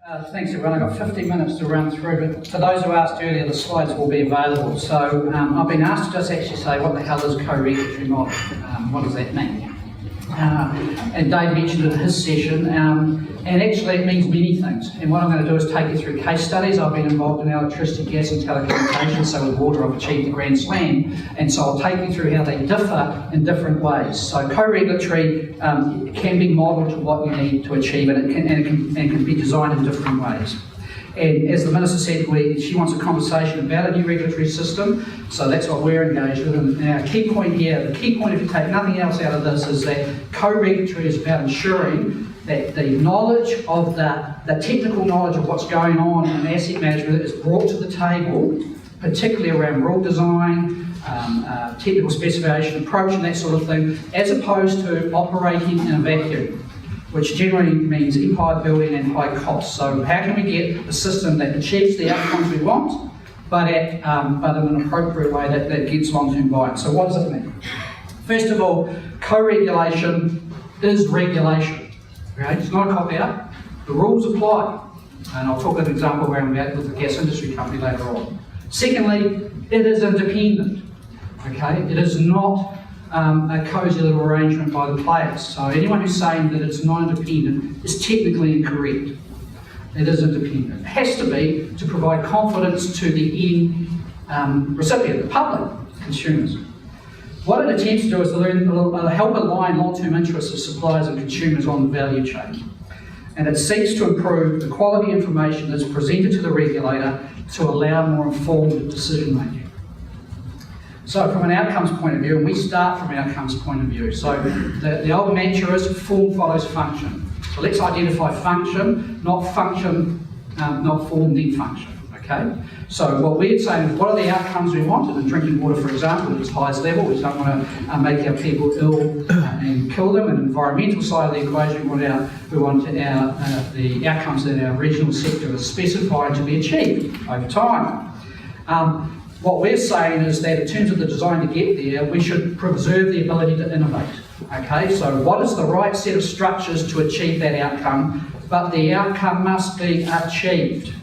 Thanks everyone. I've got 15 minutes to run through, but for those who asked earlier, the slides will be available. So I've been asked to just actually say what the hell is co-regulatory model? What does that mean? And Dave mentioned it in his session, and actually it means many things. And what I'm going to do is take you through case studies. I've been involved in electricity, gas and telecommunications, so with water I've achieved the Grand Slam, and so I'll take you through how they differ in different ways. So co-regulatory can be modelled to what you need to achieve, and it can be designed in different ways. And as the Minister said, she wants a conversation about a new regulatory system, so that's what we're engaged with. And our key point here, the key point if you take nothing else out of this, is that co-regulatory is about ensuring that the knowledge of the technical knowledge of what's going on in asset management is brought to the table, particularly around rule design, technical specification, approach and that sort of thing, as opposed to operating in a vacuum, which generally means empire building and high costs. So how can we get a system that achieves the outcomes we want, but in an appropriate way that gets long-term buy-in? So what does it mean? First of all, co-regulation is regulation. Okay? It's not a cop-out. The rules apply. And I'll talk an example where I'm at with the gas industry company later on. Secondly, it is independent. Okay? It is not a cosy little arrangement by the players. So anyone who's saying that it's not independent is technically incorrect. It is independent. It has to be to provide confidence to the end recipient, the public, consumers. What it attempts to do is to help align long-term interests of suppliers and consumers on the value chain. And it seeks to improve the quality information that's presented to the regulator to allow more informed decision making. So from an outcomes point of view, and we start from an outcomes point of view, so the old mantra is form follows function. So let's identify function, not form then function, okay? So what we're saying is what are the outcomes we want? And in drinking water, for example, at its highest level, we don't want to make our people ill and kill them. And the environmental side of the equation, we want the outcomes that our regional sector is specified to be achieved over time. What we're saying is that in terms of the design to get there, we should preserve the ability to innovate. Okay, so what is the right set of structures to achieve that outcome? But the outcome must be achieved.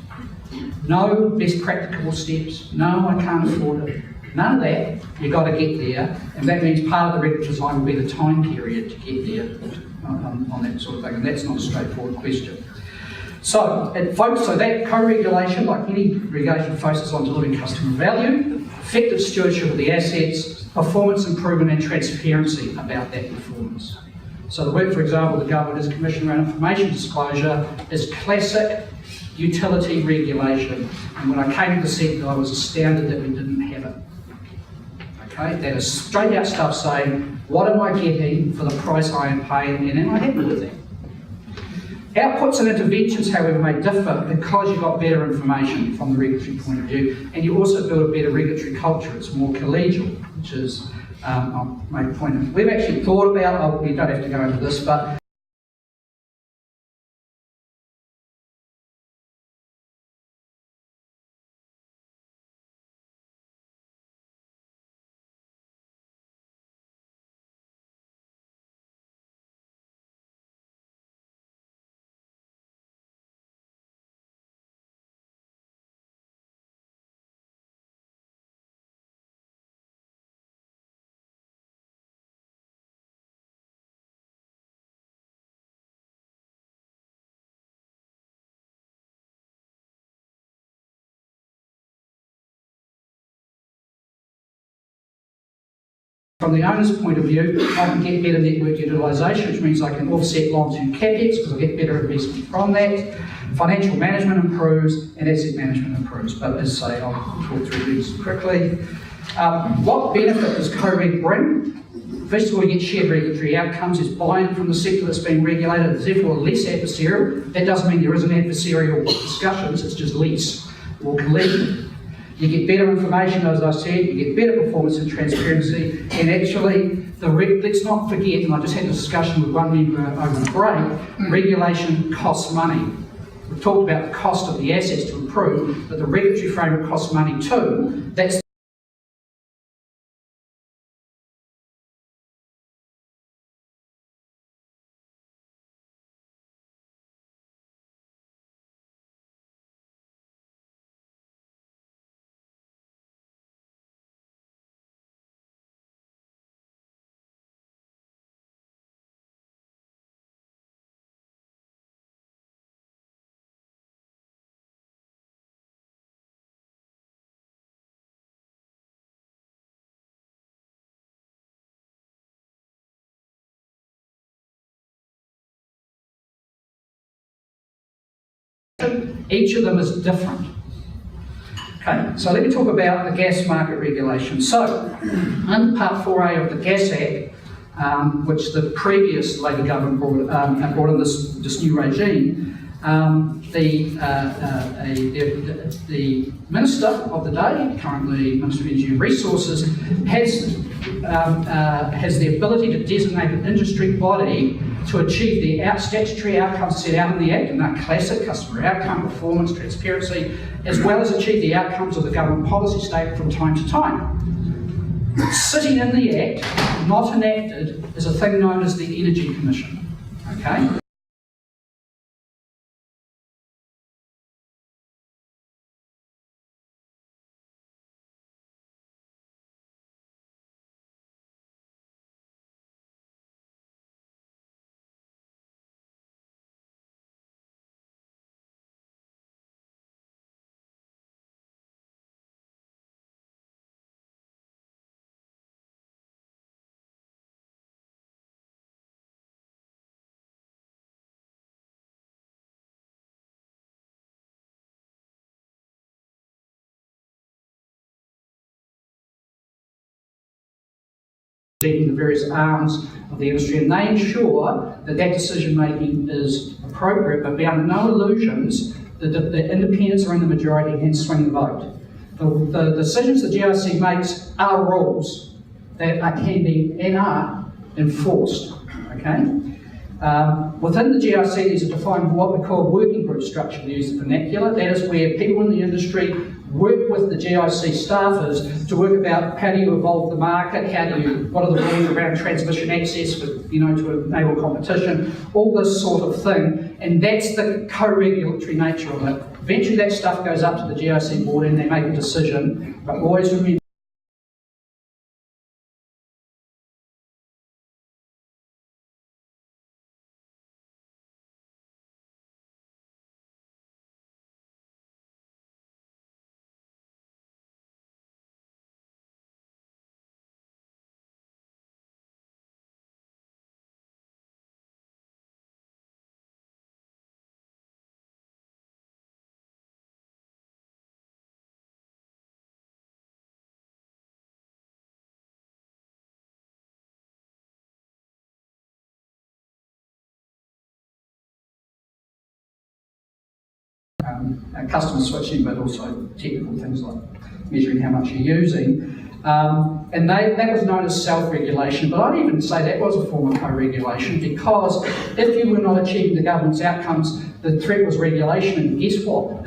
No best practicable steps. No, I can't afford it. None of that. You've got to get there, and that means part of the regulatory design will be the time period to get there on that sort of thing, and that's not a straightforward question. So that co-regulation, like any regulation, focuses on delivering customer value, effective stewardship of the assets, performance improvement and transparency about that performance. So the work, for example, the government has commissioned around information disclosure is classic utility regulation. And when I came into the sector, I was astounded that we didn't have it. Okay, that is straight out stuff saying, what am I getting for the price I am paying, and am I happy with that? Outputs and interventions, however, may differ because you've got better information from the regulatory point of view, and you also build a better regulatory culture. It's more collegial, which is my point. We've actually thought about, we don't have to go into this, but from the owner's point of view, I can get better network utilisation, which means I can offset long-term capex because I get better investment from that. Financial management improves and asset management improves. But as I say, I'll talk through these quickly. What benefit does co-reg bring? First of all, you get shared regulatory outcomes. There's buy-in from the sector that's being regulated. There's therefore less adversarial. That doesn't mean there isn't adversarial discussions. It's just less, more collegial. You get better information, as I said, you get better performance and transparency, and actually, let's not forget, and I just had a discussion with one member over the break, regulation costs money. We've talked about the cost of the assets to improve, but the regulatory framework costs money too. That's regulation. Each of them is different. Okay, so let me talk about the gas market regulation. So, under Part 4A of the Gas Act, which the previous Labor government brought in this new regime, the Minister of the day, currently Minister of Energy and Resources, has the ability to designate an industry body to achieve the statutory outcomes set out in the Act, and they're classic: customer outcome, performance, transparency, as well as achieve the outcomes of the government policy statement from time to time. Sitting in the Act, not enacted, is a thing known as the Energy Commission. Okay? The various arms of the industry, and they ensure that that decision making is appropriate, but be under no illusions that the independents are in the majority and hence swing the vote. The decisions the GRC makes are rules that can be and are enforced. Okay? Within the GRC, there's a defined what we call working group structure, to use the vernacular. That is where people in the industry work with the GIC staffers to work about how do you evolve the market, what are the rules around transmission access for, to enable competition, all this sort of thing, and that's the co-regulatory nature of it. Eventually that stuff goes up to the GIC board and they make a decision, but always remember customer switching, but also technical things like measuring how much you're using. And that was known as self-regulation, but I'd even say that was a form of co-regulation, because if you were not achieving the government's outcomes, the threat was regulation, and guess what?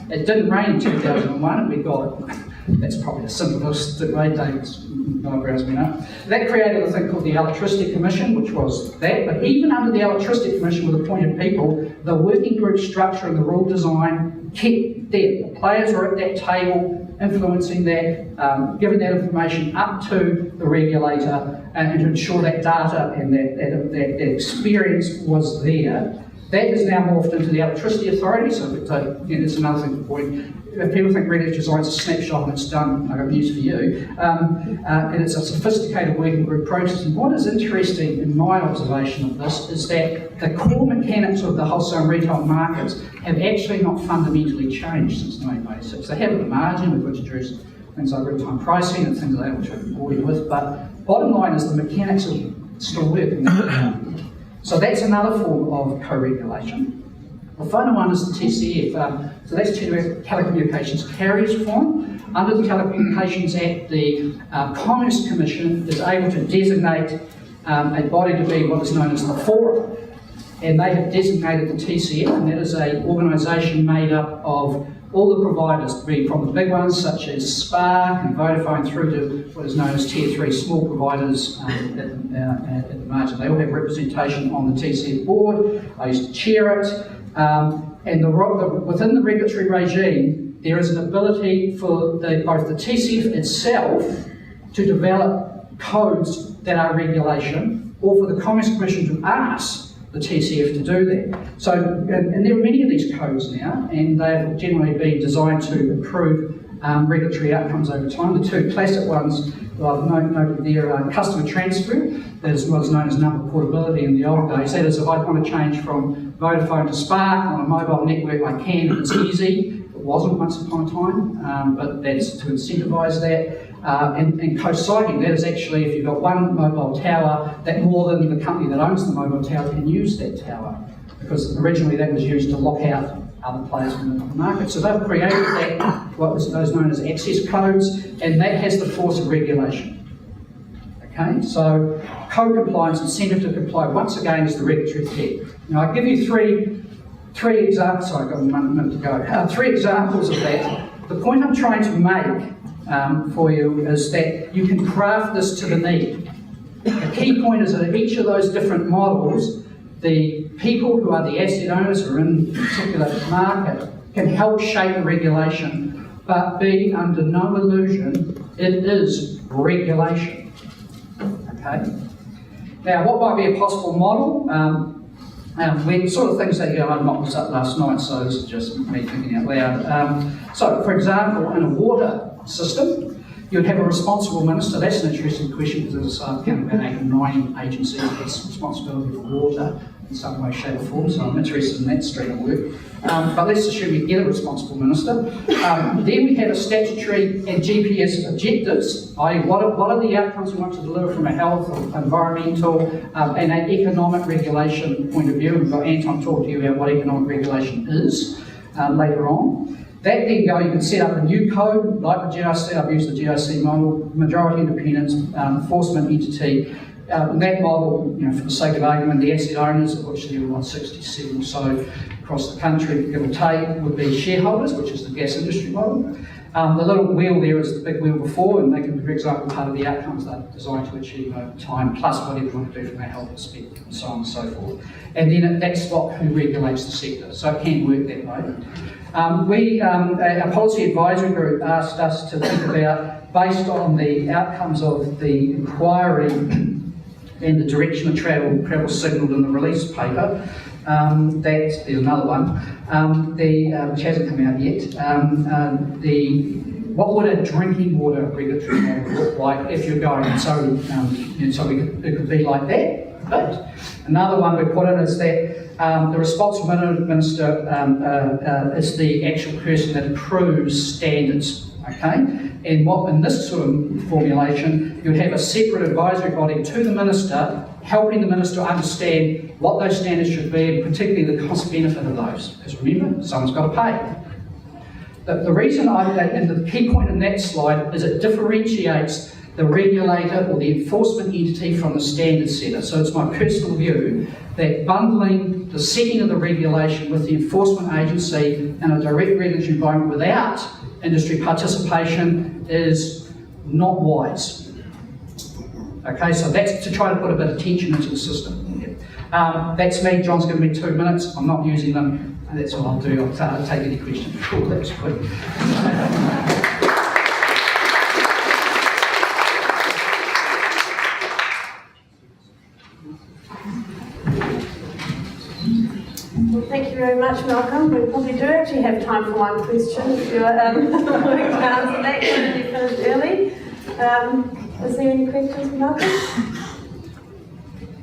It didn't rain in 2001, and we got, that's probably the simplest way David's eyebrows went up. That created a thing called the Electricity Commission, which was that, but even under the Electricity Commission with appointed people, the working group structure and the rule design kept there. The players were at that table, influencing that, giving that information up to the regulator, and to ensure that data and that experience was there. That is now morphed into the Electricity Authority, so it's another thing to point. If people think regulatory design is a snapshot and it's done, I've got news for you. And it's a sophisticated working group process. And what is interesting in my observation of this is that the core mechanics of the wholesale and retail markets have actually not fundamentally changed since 1986. They have at the margin. We've introduced things like real-time pricing and things like that, which I'm bored with. But bottom line is the mechanics are still working. So that's another form of co-regulation. The final one is the TCF. So that's Telecommunications Carriers Form. Under the Telecommunications Act, the Commerce Commission is able to designate a body to be what is known as the Forum. And they have designated the TCF, and that is an organisation made up of all the providers, being from the big ones such as Spark and Vodafone through to what is known as Tier 3 small providers at the margin. They all have representation on the TCF board. I used to chair it. And within the regulatory regime, there is an ability for both the TCF itself to develop codes that are regulation, or for the Commerce Commission to ask the TCF to do that. So, and there are many of these codes now, and they've generally been designed to improve regulatory outcomes over time. The two classic ones that I've noted there are customer transfer, that is what is known as number portability in the old days. That is, if I want to change from Vodafone to Spark on a mobile network, I can, it's easy. It wasn't once upon a time, but that's to incentivise that. And co-siting, that is actually if you've got one mobile tower, that more than the company that owns the mobile tower can use that tower. Because originally that was used to lock out other players in the market. So they've created that, what was those known as access codes, and that has the force of regulation. Okay, so co-compliance, incentive to comply, once again is the regulatory tech. Now I'll give you three examples, sorry, I've got 1 minute to go. 3 examples of that. The point I'm trying to make for you is that you can craft this to the need. The key point is that in each of those different models, the people who are the asset owners who are in a particular market can help shape the regulation, but be under no illusion, it is regulation. Okay. Now, what might be a possible model? When sort of things that, I knocked this up last night, so this is just me thinking out loud. So, for example, in a water system, you'd have a responsible minister. That's an interesting question because, as I say, I've counted about 8 or 9 agencies with responsibility for water in some way, shape, or form, so I'm interested in that stream of work. But let's assume you get a responsible minister. Then we have a statutory and GPS objectives, i.e. what are the outcomes we want to deliver from a health, environmental, and an economic regulation point of view. We've got Anton talk to you about what economic regulation is later on. That then you can set up a new code, like the GRC, I've used the GRC model, majority independence, enforcement entity. That model, for the sake of argument, the asset owners, of which there were 67 or so across the country, give or take, would be shareholders, which is the gas industry model. The little wheel there is the big wheel before, and they can be, for example, part of the outcomes they're designed to achieve over time, plus whatever you want to do from a health perspective, and so on and so forth. And then at that spot, who regulates the sector? So it can work that way. Our policy advisory group asked us to think about, based on the outcomes of the inquiry and the direction of travel signalled in the release paper, there's another one, which hasn't come out yet, what would a drinking water regulatory model look like if you're going, it could be like that. But another one we put in is that the responsible minister is the actual person that approves standards, okay? And what in this sort of formulation, you'd have a separate advisory body to the minister, helping the minister understand what those standards should be, and particularly the cost benefit of those. Because remember, someone's got to pay. The reason and the key point in that slide is it differentiates the regulator or the enforcement entity from the standard setter. So it's my personal view that bundling the setting of the regulation with the enforcement agency in a direct regulatory environment without industry participation is not wise. Okay, so that's to try to put a bit of tension into the system. That's me. John's given me 2 minutes. I'm not using them. And that's all I'll do. I'll take any questions. Cool, that was quick. Well, thank you very much, Malcolm. We probably do actually have time for one question if you're willing to answer that. You finished early. Is there any questions, Malcolm?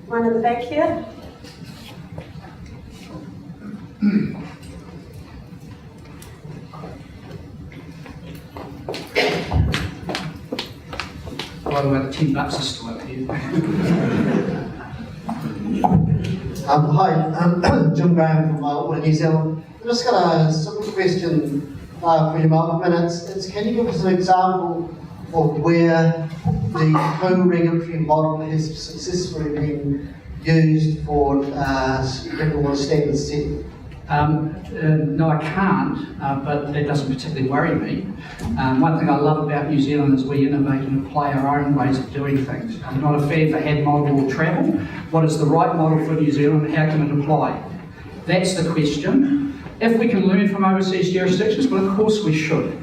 One at the back here. By the way, the $10 is still up here. Hi, I'm Jim Graham from IPWEA, New Zealand. I've just got a simple question for you, Malcolm, and it's can you give us an example of where the co-regulatory model has successfully been used for regulatory standards setting? No, I can't, but that doesn't particularly worry me. One thing I love about New Zealand is we innovate and apply our own ways of doing things. I'm not a fan for had model or travel. What is the right model for New Zealand and how can it apply? That's the question. If we can learn from overseas jurisdictions, well, of course we should.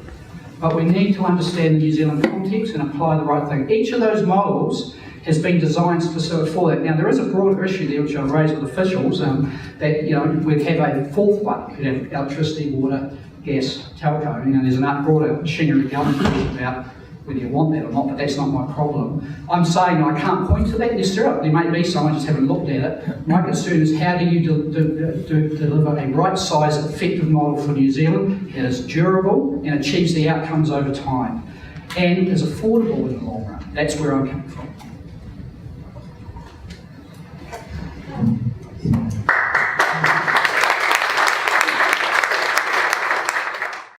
But we need to understand the New Zealand context and apply the right thing. Each of those models has been designed specifically for that. Now, there is a broader issue there, which I've raised with officials, that we'd have a fourth one. We'd have electricity, water, gas, telco. There's a broader machinery government question about whether you want that or not, but that's not my problem. I'm saying I can't point to that necessarily. There may be someone just haven't looked at it. My concern is how do you deliver a right-sized, effective model for New Zealand that is durable and achieves the outcomes over time and is affordable in the long run. That's where I'm coming from.